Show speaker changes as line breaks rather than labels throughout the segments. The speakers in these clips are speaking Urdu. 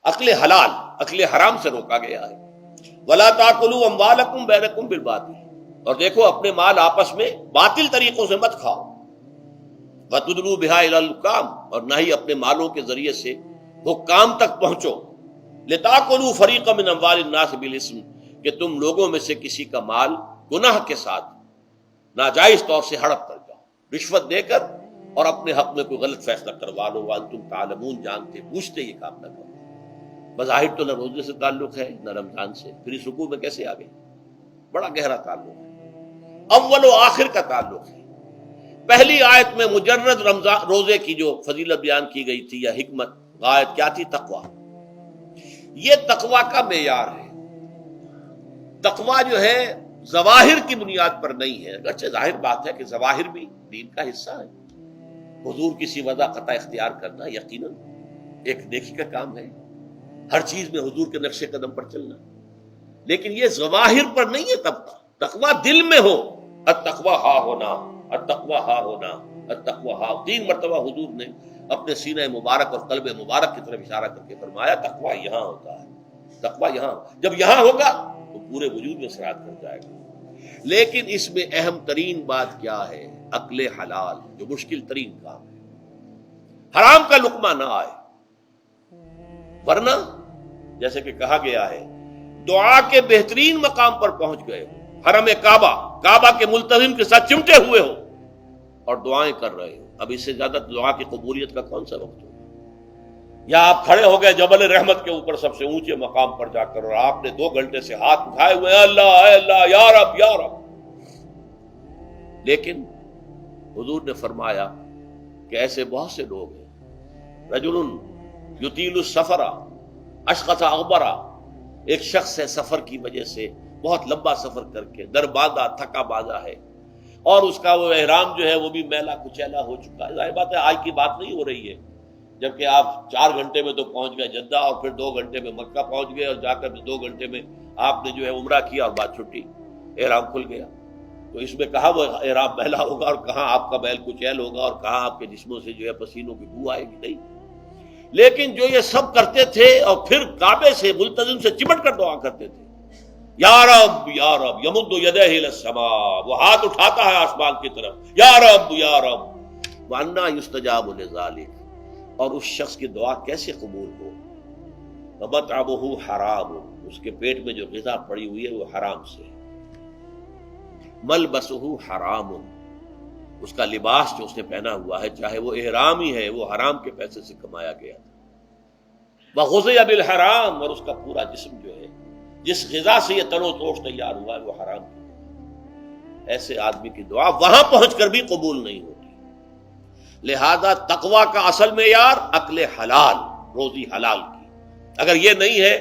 عقل حلال، عقل حرام سے روکا گیا ہے۔ وَلَا تَأْكُلُوا أَمْوَالَكُمْ بَيْنَكُمْ بِالْبَاطِلِ، اور دیکھو اپنے مال آپس میں باطل طریقوں سے مت کھاؤ۔ وَتُدْلُوا بِهَا إِلَى الْحُكَامِ، اور نہ ہی اپنے مالوں کے ذریعے سے حکام تک پہنچو۔ لِتَأْكُلُوا فَرِيقًا مِنْ أَمْوَالِ النَّاسِ بِالْإِثْمِ، کہ تم لوگوں میں سے کسی کا مال گناہ کے ساتھ ناجائز طور سے ہڑپ کر جاؤ، رشوت دے کر اور اپنے حق میں کوئی غلط فیصلہ کروا لو، وانتم تعلمون، جانتے پوچھتے یہ کام نہ کرو۔ بظاہر تو نہ روزے سے تعلق ہے نہ رمضان سے، پھر اس رکوع میں کیسے آ گئے؟ بڑا گہرا تعلق ہے، اول و آخر کا تعلق ہے۔ پہلی آیت میں مجرد رمضان روزے کی جو فضیلت بیان کی گئی تھی یا حکمت، غایت کیا تھی؟ تقویٰ۔ یہ تقویٰ کا معیار ہے۔ تقویٰ جو ہے ظواہر کی بنیاد پر نہیں ہے، اگرچہ ظاہر بات ہے کہ ظواہر بھی دین کا حصہ ہے۔ حضور کسی وضع قطع اختیار کرنا یقیناً ایک نیکی کا کام ہے، ہر چیز میں حضور کے نقش قدم پر چلنا، لیکن یہ ظواہر پر نہیں ہے۔ تقویٰ دل میں ہو، التقویٰ ہا ہونا، التقویٰ ہا ہونا، التقویٰ ہا۔ 3 مرتبہ حضور نے اپنے سینہ مبارک اور قلب مبارک کی طرف اشارہ کر کے فرمایا تقویٰ یہاں ہوتا ہے، تقویٰ یہاں، جب یہاں ہوگا تو پورے وجود میں سرایت کر جائے گا۔ لیکن اس میں اہم ترین بات کیا ہے؟ عقل حلال، جو مشکل ترین کام ہے۔ حرام کا لقمہ نہ آئے، ورنہ جیسے کہ کہا گیا ہے دعا کے بہترین مقام پر پہنچ گئے ہو، حرم کعبہ کے ملتزم کے ساتھ چمٹے ہوئے ہو اور دعائیں کر رہے ہو، اب اس سے زیادہ دعا کی قبولیت کا کون سا وقت ہو؟ یا آپ کھڑے ہو گئے جبل رحمت کے اوپر سب سے اونچے مقام پر جا کر، اور آپ نے 2 گھنٹے سے ہاتھ اٹھائے ہوئے، اللہ اے اللہ یا رب یا رب، لیکن حضور نے فرمایا کہ ایسے بہت سے لوگ ہیں، رجل یطیل السفر اشخص اغبرا، ایک شخص ہے سفر کی وجہ سے بہت لمبا سفر کر کے درباندہ تھکا باندھا ہے، اور اس کا وہ احرام جو ہے وہ بھی میلا کچیلا ہو چکا ہے۔ ظاہر بات ہے آج کی بات نہیں ہو رہی ہے، جبکہ آپ 4 گھنٹے میں تو پہنچ گئے جدہ، اور پھر 2 گھنٹے میں مکہ پہنچ گئے، اور جا کر 2 گھنٹے میں آپ نے جو ہے عمرہ کیا اور بات چھٹی، احرام کھل گیا۔ تو اس میں کہاں وہ احرام میلا ہوگا اور کہاں آپ کا بیل کچیل ہوگا اور کہاں آپ کے جسموں سے جو ہے پسینوں کی بو آئے گی؟ نہیں۔ لیکن جو یہ سب کرتے تھے اور پھر کعبے سے ملتزم سے چمٹ کر دعا کرتے تھے، یا رب یا رب، یمد یدہ الی السماء، وہ ہاتھ اٹھاتا ہے آسمان کی طرف، یا رب یا رب، وَأَنَّىٰ يُسْتَجَابُ لِذَٰلِكَ، اور اس شخص کی دعا کیسے قبول ہو؟ وَمَطْعَمُهُ حَرَامٌ، اس کے پیٹ میں جو غذا پڑی ہوئی ہے وہ حرام سے، مَلْبَسُهُ حَرَامٌ، اس کا لباس جو اس نے پہنا ہوا ہے چاہے وہ احرام ہی ہے وہ حرام کے پیسے سے کمایا گیا تھا، وَغُذِيَ بِالْحَرَام، اور اس کا پورا جسم جو ہے جس غذا سے یہ تنو توش تیار ہوا ہے وہ حرام ہے۔ ایسے آدمی کی دعا وہاں پہنچ کر بھی قبول نہیں ہوتی۔ لہذا تقویٰ کا اصل معیار عقل حلال، روزی حلال کی۔ اگر یہ نہیں ہے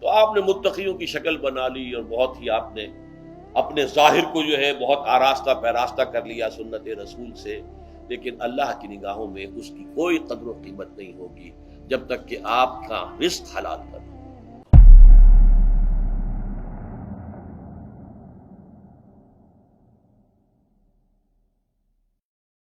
تو آپ نے متقیوں کی شکل بنا لی اور بہت ہی آپ نے اپنے ظاہر کو جو ہے بہت آراستہ پیراستہ کر لیا سنت رسول سے، لیکن اللہ کی نگاہوں میں اس کی کوئی قدر و قیمت نہیں ہوگی جب تک کہ آپ کا رزق حلال کرنا۔